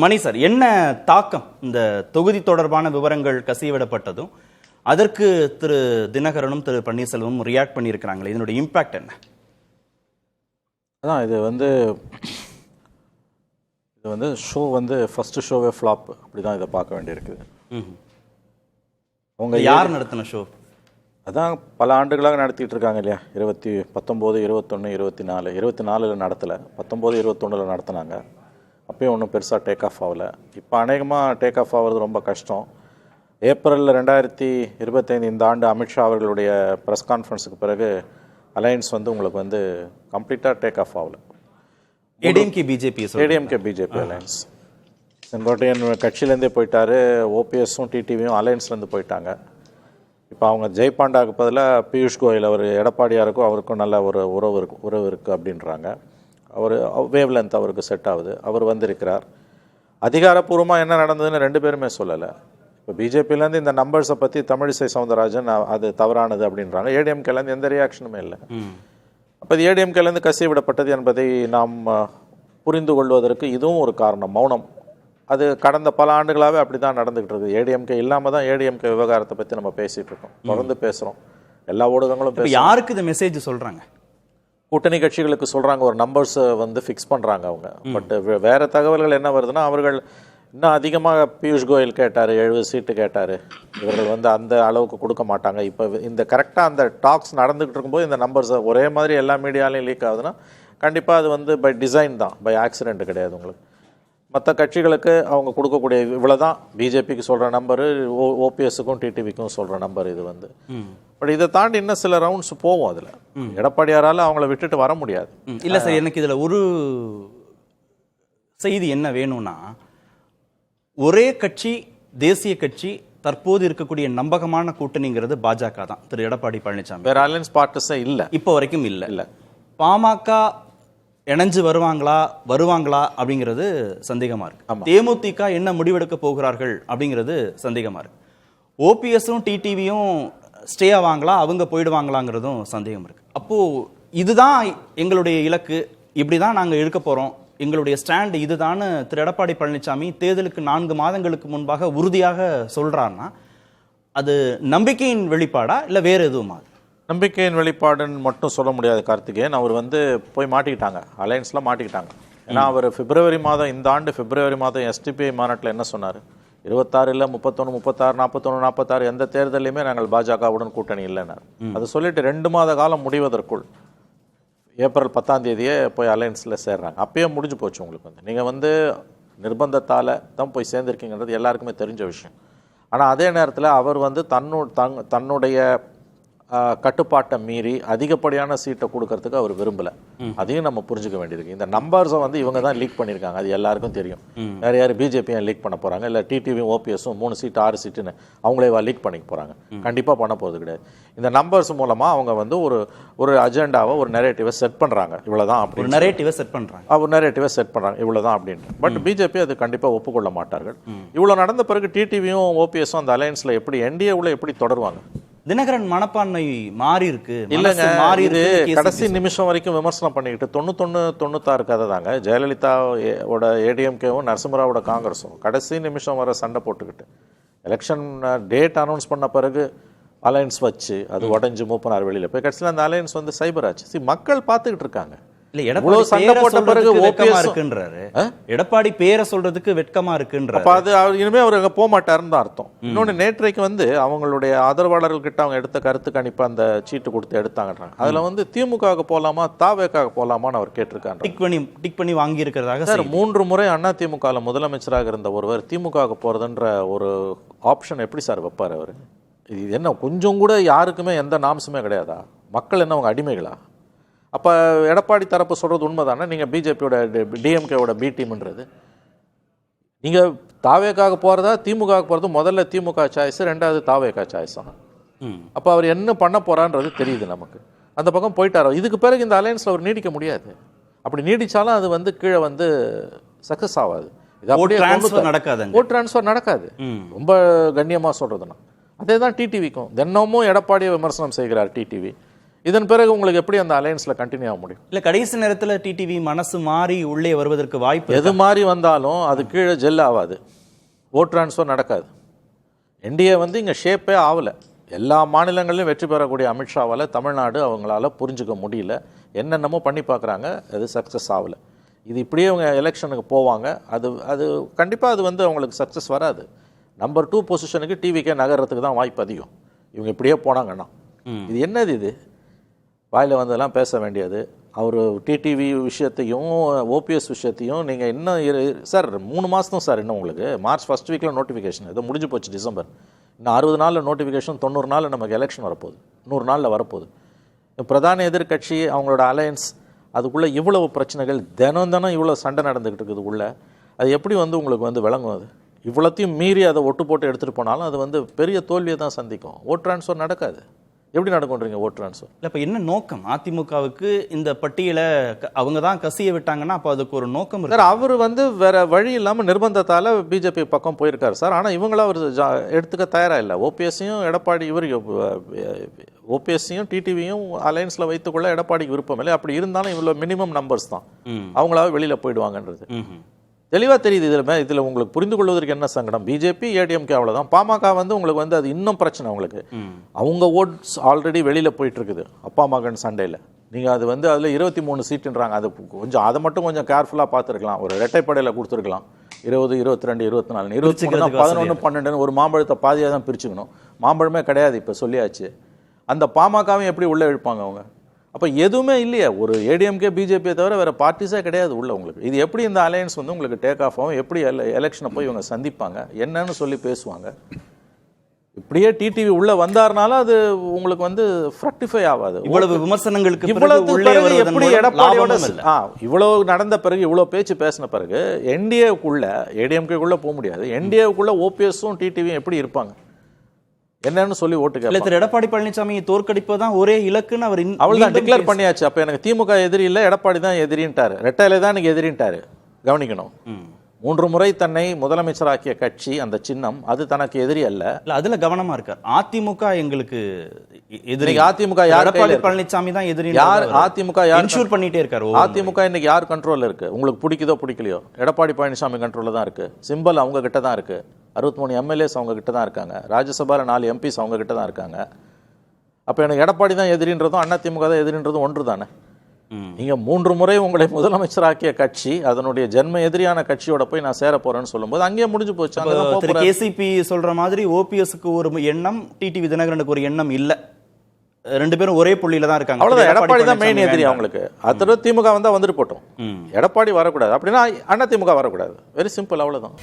மணி sir, என்ன தாக்கம் இந்த தொகுதி தொடர்பான விவரங்கள் கசியவிடப்பட்டதும் அதற்கு திரு தினகரனும் திரு பன்னீர்செல்வமும் ரியாக்ட் பண்ணியிருக்கிறாங்களே, இதனுடைய இம்பாக்ட் என்ன? அதான் இது வந்து ஷோ வந்து ஃபர்ஸ்ட் ஷோவே ஃப்ளாப், அப்படி தான் இதை பார்க்க வேண்டியிருக்குது. அவங்க யார் நடத்தின ஷோ? அதான் பல ஆண்டுகளாக நடத்திட்டு இருக்காங்க இல்லையா. 2019, 21, 24, 24 நடத்தலை, 19, 21 நடத்தினாங்க. அப்பயும் ஒன்றும் பெருசாக டேக் ஆஃப் ஆகலை. இப்போ அநேகமாக டேக் ஆஃப் ஆகிறது ரொம்ப கஷ்டம். ஏப்ரலில் 2025 இந்த ஆண்டு அமித்ஷா அவர்களுடைய ப்ரெஸ் கான்ஃபரன்ஸுக்கு பிறகு அலையன்ஸ் வந்து உங்களுக்கு வந்து கம்ப்ளீட்டாக டேக் ஆஃப் ஆகலை. ADMK BJP alliance. செங்கோட்டையன் கட்சியிலேருந்தே போயிட்டார், ஓபிஎஸும் டிடிவியும் அலையன்ஸ்லேருந்து போயிட்டாங்க. இப்போ அவங்க ஜெய்பாண்டாவுக்கு பதிலாக பியூஷ் கோயல், அவர் எடப்பாடியாருக்கும் அவருக்கும் நல்ல ஒரு உறவு இருக்குது அப்படின்றாங்க. அவர் வேவ் லென்த் அவருக்கு செட் ஆகுது, அவர் வந்திருக்கிறார். அதிகாரப்பூர்வமாக என்ன நடந்ததுன்னு ரெண்டு பேருமே சொல்லலை. இப்போ பிஜேபியிலேருந்து இந்த நம்பர்ஸை பற்றி தமிழிசை சவுந்தரராஜன் அது தவறானது அப்படின்றாங்க. ஏடிஎம்கேலேருந்து எந்த ரியாக்ஷனுமே இல்லை. அப்போ இது ஏடிஎம்கேலேருந்து கசிய விடப்பட்டது என்பதை நாம் புரிந்து கொள்வதற்கு இதுவும் ஒரு காரணம், மௌனம். அது கடந்த பல ஆண்டுகளாகவே அப்படி தான் நடந்துகிட்டு இருக்குது. ஏடிஎம்கே இல்லாமல் தான் ஏடிஎம்கே விவகாரத்தை பற்றி நம்ம பேசிகிட்டு இருக்கோம், தொடர்ந்து பேசுகிறோம். எல்லா ஊடகங்களும் யாருக்கு இந்த மெசேஜ் சொல்கிறாங்க? கூட்டணி கட்சிகளுக்கு சொல்கிறாங்க, ஒரு நம்பர்ஸை வந்து ஃபிக்ஸ் பண்ணுறாங்க அவங்க. பட் வேறு தகவல்கள் என்ன வருதுன்னா, அவர்கள் இன்னும் அதிகமாக பியூஷ் கோயல் கேட்டார், 70 சீட்டு கேட்டார். இவர்கள் வந்து அந்த அளவுக்கு கொடுக்க மாட்டாங்க. இப்போ இந்த கரெக்டாக அந்த டாக்ஸ் நடந்துகிட்டு இருக்கும்போது இந்த நம்பர்ஸை ஒரே மாதிரி எல்லா மீடியாலையும் லீக் ஆகுதுன்னா கண்டிப்பாக அது வந்து பை டிசைன் தான், பை ஆக்சிடென்ட் கிடையாது. உங்களுக்கு மற்ற கட்சிகளுக்கு அவங்க கொடுக்கக்கூடிய இவ்வளோ தான் பிஜேபிக்கு சொல்கிற நம்பரு, ஓபிஎஸ்ஸுக்கும் டிடிவிக்கும் சொல்கிற நம்பர் இது வந்து. பட் இதை தாண்டி இன்னும் சில ரவுண்ட்ஸ் போவோம். அதில் எடப்பாடியாரால் அவங்கள விட்டுட்டு வர முடியாது. இல்லை சார், எனக்கு இதில் ஒரு செய்தி என்ன வேணும்னா, ஒரே கட்சி, தேசிய கட்சி, தற்போது இருக்கக்கூடிய நம்பகமான கூட்டணிங்கிறது பாஜக தான், திரு எடப்பாடி பழனிசாமி. வேற அலையன்ஸ் பார்ட்னர்ஸே இல்லை, இப்போ வரைக்கும் இல்லை. பாமக இணைஞ்சு வருவாங்களா அப்படிங்கிறது சந்தேகமா இருக்கு. தேமுதிக என்ன முடிவெடுக்க போகிறார்கள் அப்படிங்கிறது சந்தேகமா இருக்கு. ஓபிஎஸும் டிடிவியும் ஸ்டே ஆவாங்களா, அவங்க போயிடுவாங்களாங்கிறதும் சந்தேகம் இருக்கு. அப்போ இதுதான் எங்களுடைய இலக்கு, இப்படிதான் நாங்க இருக்க போறோம், எங்களுடைய ஸ்டாண்ட் இதுதான் திரு எடப்பாடி பழனிசாமி தேர்தலுக்கு 4 மாதங்களுக்கு முன்பாக உறுதியாக சொல்றாருன்னா, அது நம்பிக்கையின் வெளிப்பாடா இல்லை வேற எதுவுமா? நம்பிக்கையின் வெளிப்பாடுன்னு மட்டும் சொல்ல முடியாது கார்த்திகேயன். அவர் வந்து போய் மாட்டிக்கிட்டாங்க, அலையன்ஸில் மாட்டிக்கிட்டாங்க. ஏன்னா அவர் பிப்ரவரி மாதம், இந்த ஆண்டு பிப்ரவரி மாதம் எஸ்டிபிஐ மாநாட்டில் என்ன சொன்னார்? 26 இல்லை 31, 36, 41, 46 எந்த தேர்தலையுமே நாங்கள் பாஜகவுடன் கூட்டணி இல்லைன்னார். அது சொல்லிட்டு 2 மாத காலம் முடிவதற்குள் ஏப்ரல் 10ஆம் தேதியே போய் அலையன்ஸில் சேர்றாங்க. அப்பயே முடிஞ்சு போச்சு உங்களுக்கு. வந்து நீங்கள் வந்து நிர்பந்தத்தால் தான் போய் சேர்ந்துருக்கீங்கன்றது எல்லாருக்குமே தெரிஞ்ச விஷயம். ஆனால் அதே நேரத்தில் அவர் வந்து தன்னுடைய கட்டுப்பாட்டை மீறி அதிகப்படியான சீட்டை கொடுக்கறதுக்கு அவர் விரும்பலை. அதையும் நம்ம புரிஞ்சுக்க வேண்டியிருக்கு. இந்த நம்பர்ஸை வந்து இவங்க தான் லீக் பண்ணியிருக்காங்க, அது எல்லாருக்கும் தெரியும். வேற யார் பிஜேபியும் லீக் பண்ண போகிறாங்க, இல்லை டிடிவியும் ஓபிஎஸும் 3 சீட்டு 6 சீட்டுன்னு அவங்களே லீக் பண்ணிக்க போகிறாங்க? கண்டிப்பாக பண்ண போகிறது கிடையாது. இந்த நம்பர்ஸ் மூலமாக அவங்க வந்து ஒரு அஜெண்டாவை, ஒரு நெரேட்டிவை செட் பண்ணுறாங்க. இவ்வளோதான் அப்படி ஒரு நெரேட்டிவை செட் பண்ணுறாங்க, இவ்வளோதான் அப்படின்ட்டு. பட் பிஜேபி அது கண்டிப்பாக ஒப்புக்கொள்ள மாட்டார்கள். இவ்வளோ நடந்த பிறகு டிடிவியும் ஓபிஎஸும் அந்த அலையன்ஸில் எப்படி என்டிஏவில் எப்படி தொடருவாங்க? தினகரன் மனப்பான்மை மாறி இருக்கு இல்லைங்க. இது கடைசி நிமிஷம் வரைக்கும் விமர்சனம் பண்ணிக்கிட்டு 91, 96 கதை தாங்க. ஜெயலலிதாவோட ஏடிஎம்கேவும் நரசிம்மராவோட காங்கிரஸும் கடைசி நிமிஷம் வர சண்டை போட்டுக்கிட்டு எலெக்ஷன் டேட் அனௌன்ஸ் பண்ண பிறகு அலையன்ஸ் வச்சு அது உடஞ்சி மூப்பனார் வெளியில் போய் கடைசியில் அந்த அலையன்ஸ் வந்து சைபர் ஆச்சு. மக்கள் பார்த்துக்கிட்டு இருக்காங்க. எடப்பாடி பேரை சொல்றதுக்கு வெட்கமா இருக்குன்ற, அது இனிமே அவர் அங்க போக மாட்டாருன்னு தான் அர்த்தம். இன்னொன்னு, நேற்றைக்கு வந்து அவங்களுடைய ஆதரவாளர்கள் கிட்ட அவங்க எடுத்த கருத்து கணிப்பு அந்த சீட்டு கொடுத்து எடுத்தாங்க. அதுல வந்து திமுக போலாமா தாவேக்காக போலாமான்னு அவர் கேட்டிருக்காங்க. டிக் பண்ணி வாங்கி இருக்கிறதாக சார். 3 முறை அண்ணா திமுக முதலமைச்சராக இருந்த ஒருவர் திமுக போறதுன்ற ஒரு ஆப்ஷன் எப்படி சார் வைப்பார் அவர்? இது என்ன கொஞ்சம் கூட யாருக்குமே எந்த நாம்சுமே கிடையாதா? மக்கள் என்ன அவங்க அடிமைகளா? அப்போ எடப்பாடி தரப்பு சொல்கிறது உண்மை தானே? நீங்கள் பிஜேபியோட டிஎம்கேவோட பி டீம்ன்றது, நீங்கள் தாவேக்காக போகிறதா திமுக போகிறது? முதல்ல திமுக சாய்ஸ், 2வது தாவேக்கா சாய்ஸா? அப்போ அவர் என்ன பண்ண போகிறான்றது தெரியுது நமக்கு. அந்த பக்கம் போயிட்டாரோ. இதுக்கு பிறகு இந்த அலையன்ஸில் அவர் நீடிக்க முடியாது. அப்படி நீடித்தாலும் அது வந்து கீழே வந்து சக்ஸஸ் ஆகாது. ஓட் ட்ரான்ஸ்ஃபர் நடக்காது. ரொம்ப கண்ணியமாக சொல்கிறதுனா அதே தான் டிடிவிக்கும். தினமும் எடப்பாடியை விமர்சனம் செய்கிறார் டிடிவி. இதன் பிறகு உங்களுக்கு எப்படி அந்த அலையன்ஸ்ல கண்டினியூ ஆக முடியும்? இல்ல கடைசி நேரத்துல டிடிவி மனசு மாறி உள்ளே வருவதற்கு வாய்ப்பு எது மாதிரி வந்தாலும் அது கீழே ஜெல் ஆகாது, ஓட் ட்ரான்ஸ்ஃபர் நடக்காது. என்டிஏ வந்து இங்கே ஷேப்பே ஆகலை. எல்லா மாநிலங்களிலும் வெற்றி பெறக்கூடிய அமித்ஷாவால் தமிழ்நாடு அவங்களால புரிஞ்சுக்க முடியல. என்னென்னமோ பண்ணி பார்க்குறாங்க, அது சக்ஸஸ் ஆகலை. இது இப்படியே அவங்க எலெக்ஷனுக்கு போவாங்க. அது கண்டிப்பாக அது வந்து அவங்களுக்கு சக்ஸஸ் வராது. நம்பர் 2 பொசிஷனுக்கு டிவிக்கே நகர்றதுக்கு தான் வாய்ப்பு அதிகம் இவங்க இப்படியே போனாங்கன்னா. இது என்னது இது? வாயில் வந்ததெல்லாம் பேச வேண்டியது. அவர் டிடிவி விஷயத்தையும் ஓபிஎஸ் விஷயத்தையும் நீங்கள் இன்னும் சார் 3 மாதம் சார் இன்னும் உங்களுக்கு. மார்ச் ஃபர்ஸ்ட் வீக்கில் நோட்டிஃபிகேஷன் ஏதோ முடிஞ்சு போச்சு. டிசம்பர் இன்னும் 60 நாளில் நோட்டிஃபிகேஷன், 90 நாளில் நமக்கு எலெக்ஷன் வரப்போகுது, 100 நாளில் வரப்போகுது. பிரதான எதிர்கட்சி அவங்களோட அலையன்ஸ் அதுக்குள்ளே இவ்வளவு பிரச்சனைகள், தினம் இவ்வளோ சண்டை நடந்துக்கிட்டு இருக்குதுக்குள்ளே. அது எப்படி வந்து உங்களுக்கு வந்து விளங்கும்? அது இவ்வளோத்தையும் மீறி அதை ஒட்டு போட்டு எடுத்துகிட்டு போனாலும் அது வந்து பெரிய தோல்வியை தான் சந்திக்கும். ஓட் ட்ரான்ஸ்ஃபர் நடக்காது. எப்படி நடக்கும்ன்றீங்க ஓட் ட்ரான்ஸ்ஃபர்? இல்லை, இப்போ என்ன நோக்கம் அதிமுகவுக்கு? இந்த பட்டியலை அவங்க தான் கசிய விட்டாங்கன்னா அப்போ அதுக்கு ஒரு நோக்கம் இருக்கு. சார் அவர் வந்து வேற வழி இல்லாமல் நிர்பந்தத்தால் பிஜேபி பக்கம் போயிருக்காரு சார். ஆனால் இவங்கள அவர் எடுத்துக்க தயாராக இல்லை. ஓபிஎஸ்ஸையும் எடப்பாடி ஓபிஎஸ்ஸையும் டிடிவியும் அலையன்ஸில் வைத்துக்கொள்ள எடப்பாடிக்கு விருப்பம் இல்லை. அப்படி இருந்தாலும் இவ்வளோ மினிமம் நம்பர்ஸ் தான், அவங்களாவே வெளியில் போயிடுவாங்கன்றது தெளிவாக தெரியுது. இதில் உங்களுக்கு புரிந்து கொள்வதற்கு என்ன சங்கடம்? பிஜேபி ஏடிஎம்கே அவ்வளோதான். பாமக வந்து உங்களுக்கு வந்து அது இன்னும் பிரச்சனை. உங்களுக்கு அவங்க ஓட்ஸ் ஆல்ரெடி வெளியில் போயிட்டு இருக்குது அப்பா மகன் சண்டையில். நீங்கள் அது வந்து அதில் 23 சீட்டுன்றாங்க. அது கொஞ்சம் அதை மட்டும் கொஞ்சம் கேர்ஃபுல்லாக பார்த்துருக்கலாம். ஒரு இரட்டைப்படையில் கொடுத்துருக்கலாம். 20, 22, 24, 23, 11, 12 ஒரு மாம்பழத்தை பாதியாக தான் பிரிச்சுக்கணும். மாம்பழமே கிடையாது இப்போ சொல்லியாச்சு. அந்த பாமகவையும் எப்படி உள்ளே இழுப்பாங்க அவங்க? அப்போ எதுவுமே இல்லையே. ஒரு ஏடிஎம்கே பிஜேபியை தவிர வேறு பார்ட்டிஸே கிடையாது உள்ள உங்களுக்கு. இது எப்படி இந்த அலையன்ஸ் வந்து உங்களுக்கு டேக் ஆஃப் ஆகும்? எப்படி எலெக்ஷனை போய் இவங்க சந்திப்பாங்க? என்னன்னு சொல்லி பேசுவாங்க? இப்படியே டிடிவி உள்ள வந்தாருனாலும் அது உங்களுக்கு வந்து ஃப்ரக்டிஃபை ஆகாது. இவ்வளவு விமர்சனங்களுக்கு எப்படி எடப்பாடியோட இவ்வளவு நடந்த பிறகு இவ்வளவு பேச்சு பேசின பிறகு என்டிஏக்குள்ள ஏடிஎம்கேக்குள்ள போக முடியாது. என்டிஏக்குள்ள ஓபிஎஸும் டிடிவியும் எப்படி இருப்பாங்க? என்னன்னு சொல்லி ஓட்டு கேட்கல. திரு எடப்பாடி பழனிசாமி தோற்கடிப்பதான் ஒரே இலக்குன்னு அவர் அவ்வளவுதான் டிக்ளேர் பண்ணியாச்சு. அப்ப எனக்கு திமுக எதிரி இல்லை, எடப்பாடி தான் எதிரின்ட்டாரு. ரெட்டையில தான் எனக்கு எதிரின்ட்டாரு. கவனிக்கணும். 3 முறை தன்னை முதலமைச்சராக்கிய கட்சி அந்த சின்னம் அது தனக்கு எதிரி அல்ல. அதுல கவனமா இருக்கார். அதிமுக எங்களுக்கு எதிரி. அதிமுக எடப்பாடி பழனிசாமி தான் எதிரி. யார் அதிமுக இன்ஷூர் பண்ணிட்டே இருக்காரு. அதிமுக இன்னைக்கு யார் கண்ட்ரோல்ல இருக்கு? உங்களுக்கு பிடிக்குதோ பிடிக்கலையோ எடப்பாடி பழனிசாமி கண்ட்ரோல்ல தான் இருக்கு. சிம்பல் அவங்க கிட்ட தான் இருக்கு. 63 எம்எல்ஏஸ் அவங்க கிட்ட தான் இருக்காங்க. ராஜ்யசபாவில் 4 எம்பிஸ் அவங்க கிட்ட தான் இருக்காங்க. அப்போ எனக்கு எடப்பாடி தான் எதிரின்றதும் அதிமுக தான் எதிரின்றதும் ஒன்று தானே. நீங்க 3 முறை உங்களை முதலமைச்சராக்கிய கட்சி அதனுடைய ஜென்ம எதிரியான கட்சியோட போய் நான் சேர போறேன்னு சொல்லும்போது அங்கேயே முடிஞ்சு போச்சு. கேசிபி சொல்ற மாதிரி ஓபிஎஸ்க்கு ஒரு எண்ணம், டிடிவி தினகரனுக்கு ஒரு எண்ணம் இல்ல. 2 பேரும் ஒரே புள்ளியில தான் இருக்காங்க. அவ்வளவுதான். எடப்பாடி தான் மெயின் எதிரி அவங்களுக்கு. அதோட திமுக வந்தா வந்துட்டு போட்டோம். எடப்பாடி வரக்கூடாது அப்படின்னா அதிமுக வரக்கூடாது. வெரி சிம்பிள், அவ்வளவுதான்.